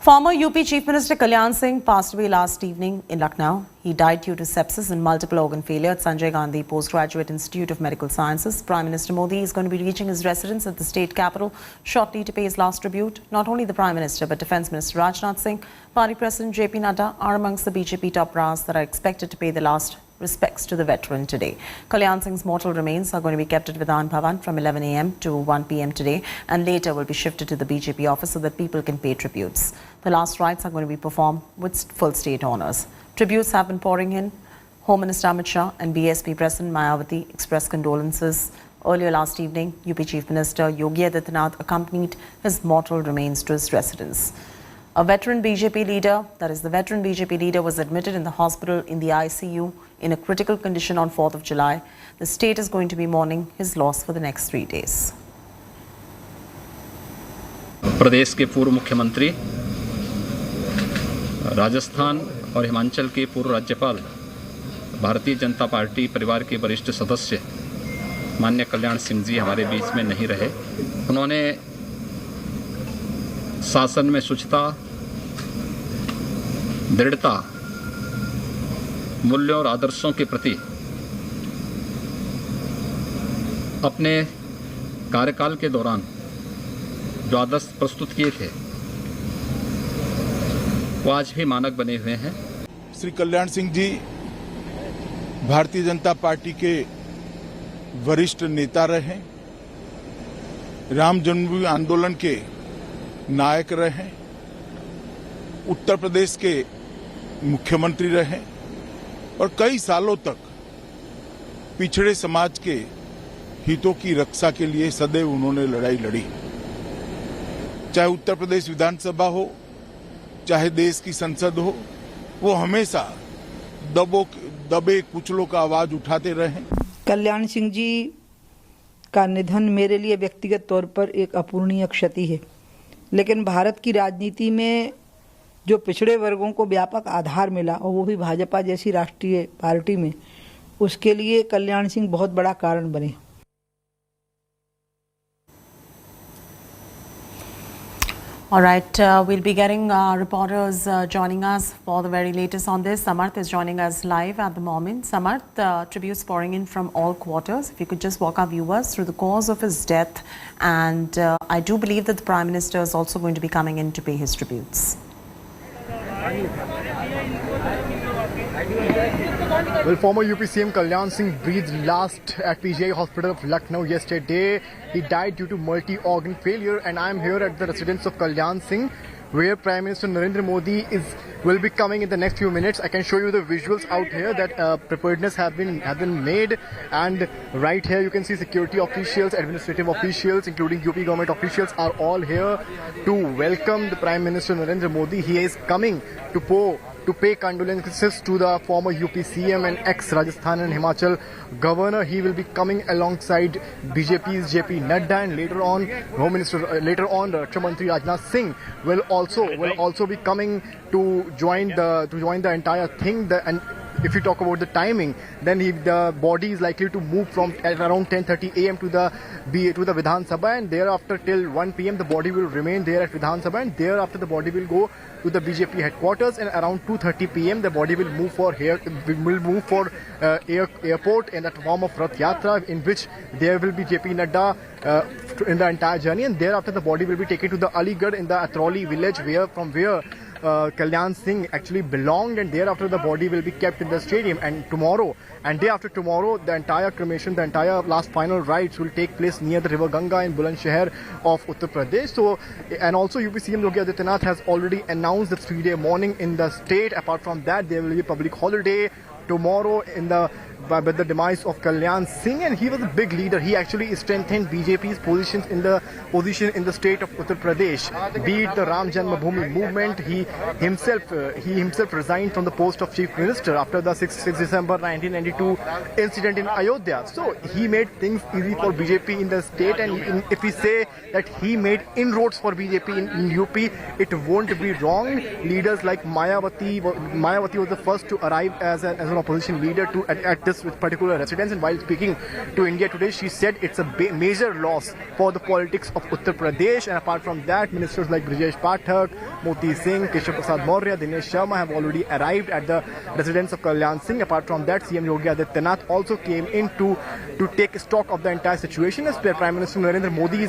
Former UP Chief Minister Kalyan Singh passed away last evening in Lucknow. He died due to sepsis and multiple organ failure at Sanjay Gandhi Postgraduate Institute of Medical Sciences. Prime Minister Modi is going to be reaching his residence at the state capital shortly to pay his last tribute. Not only the Prime Minister but Defence Minister Rajnath Singh, Party President JP Nadda are amongst the BJP top brass that are expected to pay the last respects to the veteran today. Kalyan Singh's mortal remains are going to be kept at Vidhan Bhavan from 11 a.m. to 1 p.m. today and later will be shifted to the BJP office so that people can pay tributes. The last rites are going to be performed with full state honours. Tributes have been pouring in. Home Minister Amit Shah and BSP President Mayawati expressed condolences. Earlier last evening, UP Chief Minister Yogi Adityanath accompanied his mortal remains to his residence. A veteran BJP leader, that is the veteran BJP leader, was admitted in the hospital in the ICU in a critical condition on 4th of July. The state is going to be mourning his loss for the next 3 days. प्रदेश के पूर्व मुख्यमंत्री, राजस्थान और हिमाचल के पूर्व राज्यपाल, Bharatiya Janata party परिवार के वरिष्ठ सदस्य माननीय कल्याण सिंह जी हमारे बीच में नहीं रहे। उन्होंने शासन में शुचिता, दृढ़ता, मूल्यों और आदर्शों के प्रति अपने कार्यकाल के दौरान जो आदर्श प्रस्तुत किए थे वो आज भी मानक बने हुए हैं। श्री कल्याण सिंह जी भारतीय जनता पार्टी के वरिष्ठ नेता रहे, राम जन्मभूमि आंदोलन के नायक रहे, उत्तर प्रदेश के मुख्यमंत्री रहे और कई सालों तक पिछड़े समाज के हितों की रक्षा के लिए सदैव उन्होंने लड़ाई लड़ी। चाहे उत्तर प्रदेश विधानसभा हो, चाहे देश की संसद हो, वो हमेशा दबे कुचलों का आवाज उठाते रहे। कल्याण सिंह जी का निधन मेरे लिए व्यक्तिगत तौर पर एक अपूरणीय क्षति है, लेकिन भारत की राजनीति में जो पिछड़े वर्गों को व्यापक आधार मिला और वो भी भाजपा जैसी राष्ट्रीय पार्टी में, उसके लिए कल्याण सिंह बहुत बड़ा कारण बने। All right, we'll be getting reporters joining us for the very latest on this. Samarth is joining us live at the moment. Samarth, tributes pouring in from all quarters. If you could just walk our viewers through the cause of his death, and I do believe that the Prime Minister is also going to be coming in to pay his tributes. Well, former UP CM Kalyan Singh breathed last at PGI Hospital of Lucknow yesterday. He died due to multi-organ failure, and I am here at the residence of Kalyan Singh, where Prime Minister Narendra Modi will be coming in the next few minutes. I can show you the visuals out here that preparedness have been made, and right here you can see security officials, administrative officials, including UP government officials, are all here to welcome the Prime Minister Narendra Modi. He is coming to pay condolences to the former UP CM and ex-Rajasthan and Himachal governor. He will be coming alongside BJP's JP Nadda, and later on Raksha Mantri Rajnath Singh will also be coming to join the entire thing. And if you talk about the timing, then the body is likely to move from at around 10:30 a.m. to the Vidhan Sabha, and thereafter till 1 p.m. the body will remain there at Vidhan Sabha, and thereafter the body will go to the BJP headquarters, and around 2:30 p.m. the body will move for airport in that form of Rath Yatra, in which there will be JP Nadda in the entire journey, and thereafter the body will be taken to the Aligarh in the Atroli village, from where Kalyan Singh actually belonged, and thereafter the body will be kept in the stadium. And tomorrow and day after tomorrow, the entire cremation, the entire last final rites will take place near the river Ganga in Bulandshahr of Uttar Pradesh. So, and also UP CM Yogi Adityanath has already announced the 3-day mourning in the state. Apart from that, there will be a public holiday tomorrow with the demise of Kalyan Singh, and he was a big leader. He actually strengthened BJP's position in the state of Uttar Pradesh. Be it the Ram Janmabhoomi movement, he himself resigned from the post of Chief Minister after the 6 December 1992 incident in Ayodhya. So he made things easy for BJP in the state, and if we say that he made inroads for BJP in UP, it won't be wrong. Leaders like Mayawati was the first to arrive as an opposition leader at this with particular residents, and while speaking to India Today, she said it's a major loss for the politics of Uttar Pradesh. And apart from that, ministers like Brijesh Pathak, Moti Singh, Keshav Prasad Maurya, Dinesh Sharma have already arrived at the residence of Kalyan Singh. Apart from that, CM Yogi Adityanath also came in to take stock of the entire situation, as Prime Minister Narendra Modi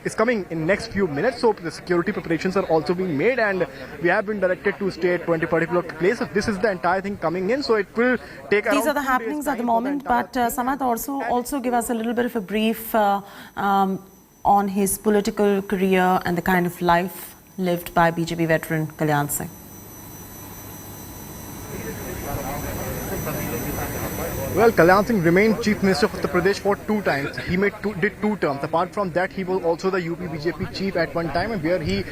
is coming in next few minutes. So the security preparations are also being made, and we have been directed to stay at 20 particular place. So this is the entire thing coming in. So it will take. These are the happenings at the moment. But Samath, also give us a little bit of a brief on his political career and the kind of life lived by BJP veteran Kalyan Singh. Well, Kalyan Singh remained Chief Minister of Uttar Pradesh for 2 times. He did 2 terms. Apart from that, he was also the UP BJP chief at one time, and where he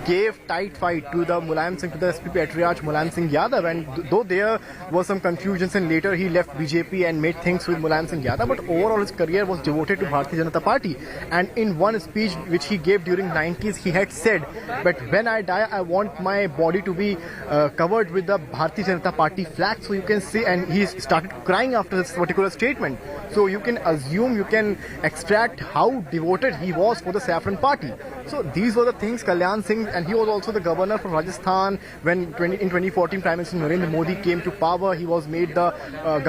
gave tight fight to the Mulayam Singh, to the SP patriarch Mulayam Singh Yadav. And though there was some confusions, and later he left BJP and made things with Mulayam Singh Yadav, but overall his career was devoted to Bharatiya Janata Party. And in one speech which he gave during 90s, he had said, "But when I die, I want my body to be covered with the Bharatiya Janata Party flag." So you can see, and he started crying after this particular statement. So you can assume, you can extract how devoted he was for the Saffron Party. So these were the things Kalyan Singh, and he was also the governor for Rajasthan when in 2014 Prime Minister Narendra Modi came to power. He was made the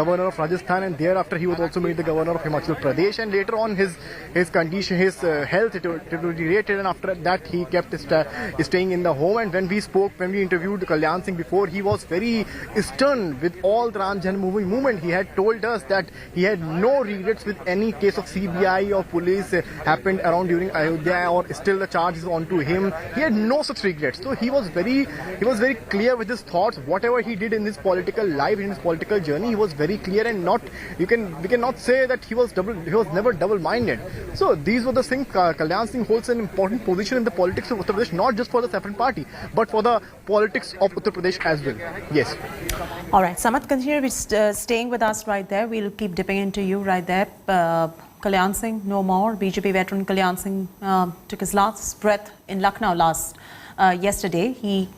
governor of Rajasthan, and thereafter he was also made the governor of Himachal Pradesh. And later on his condition, his health deteriorated, and after that he kept staying in the home. And when we interviewed Kalyan Singh before, he was very stern with all the Ram Janmabhoomi movement. He had told us that he had no regrets with any case of CBI or police happened around during Ayodhya, or still the charge is on to him. He had no such regrets. So he was very clear with his thoughts. Whatever he did in his political life, in his political journey, he was very clear, and we cannot say that he was never double-minded. So these were the things. Kalyan Singh holds an important position in the politics of Uttar Pradesh, not just for the Saffron Party, but for the politics of Uttar Pradesh as well. Yes. All right, Samath, continue with staying with us right there. We'll keep dipping into you right there. Kalyan Singh, no more. BJP veteran Kalyan Singh took his last breath in Lucknow yesterday. He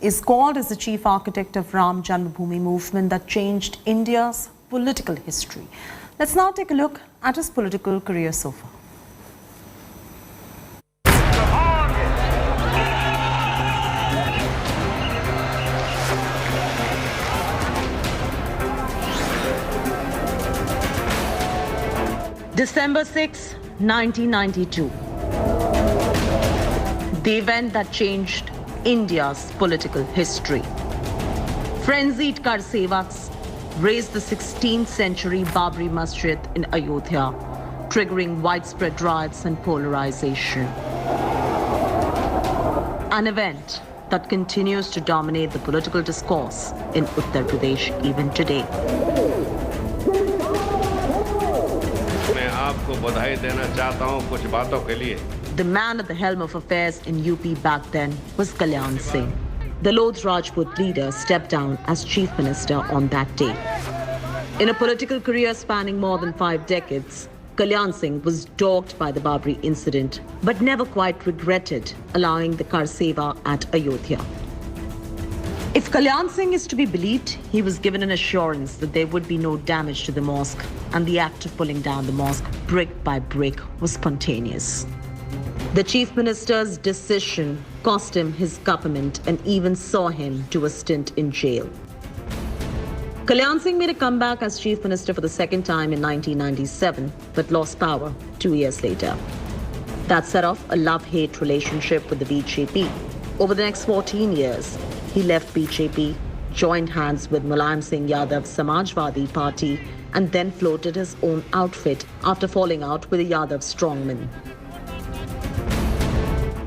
is called as the chief architect of Ram Janmabhoomi movement that changed India's political history. Let's now take a look at his political career so far. December 6, 1992. The event that changed India's political history. Frenzied Kar Sevaks razed the 16th century Babri Masjid in Ayodhya, triggering widespread riots and polarization. An event that continues to dominate the political discourse in Uttar Pradesh even today. आपको बधाई देना चाहता हूं कुछ बातों के लिए. The man at the helm of affairs in UP back then was Kalyan Singh. The Lodh Rajput leader stepped down as chief minister on that day. In a political career spanning more than 5 decades, Kalyan Singh was dogged by the Babri incident, but never quite regretted allowing the Kar Seva at Ayodhya. If Kalyan Singh is to be believed, he was given an assurance that there would be no damage to the mosque, and the act of pulling down the mosque brick by brick was spontaneous. The chief minister's decision cost him his government and even saw him do a stint in jail. Kalyan Singh made a comeback as chief minister for the second time in 1997, but lost power 2 years later. That set off a love-hate relationship with the BJP. Over the next 14 years, he left BJP, joined hands with Mulayam Singh Yadav's Samajwadi Party, and then floated his own outfit after falling out with a Yadav strongman.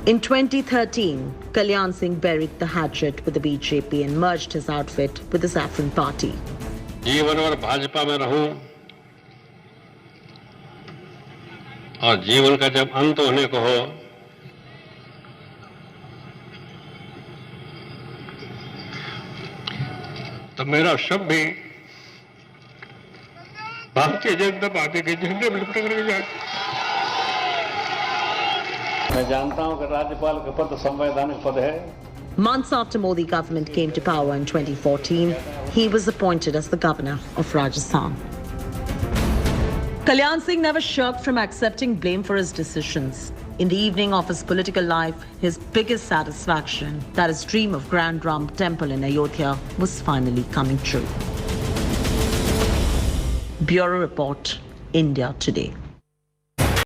In 2013, Kalyan Singh buried the hatchet with the BJP and merged his outfit with the Saffron Party. जीवन और भाजपा में रहूं और जीवन का जब अंत होने को हो तो मेरा शव भी भारतीय जनता पार्टी के झंडे में लिपट कर जाए. मैं जानता हूं कि राज्यपाल का पद संवैधानिक पद है, Months after Modi government came to power in 2014, he was appointed as the governor of Rajasthan. Kalyan Singh never shirked from accepting blame for his decisions. In the evening of his political life, his biggest satisfaction, that his dream of Grand Ram Temple in Ayodhya, was finally coming true. Bureau Report, India Today.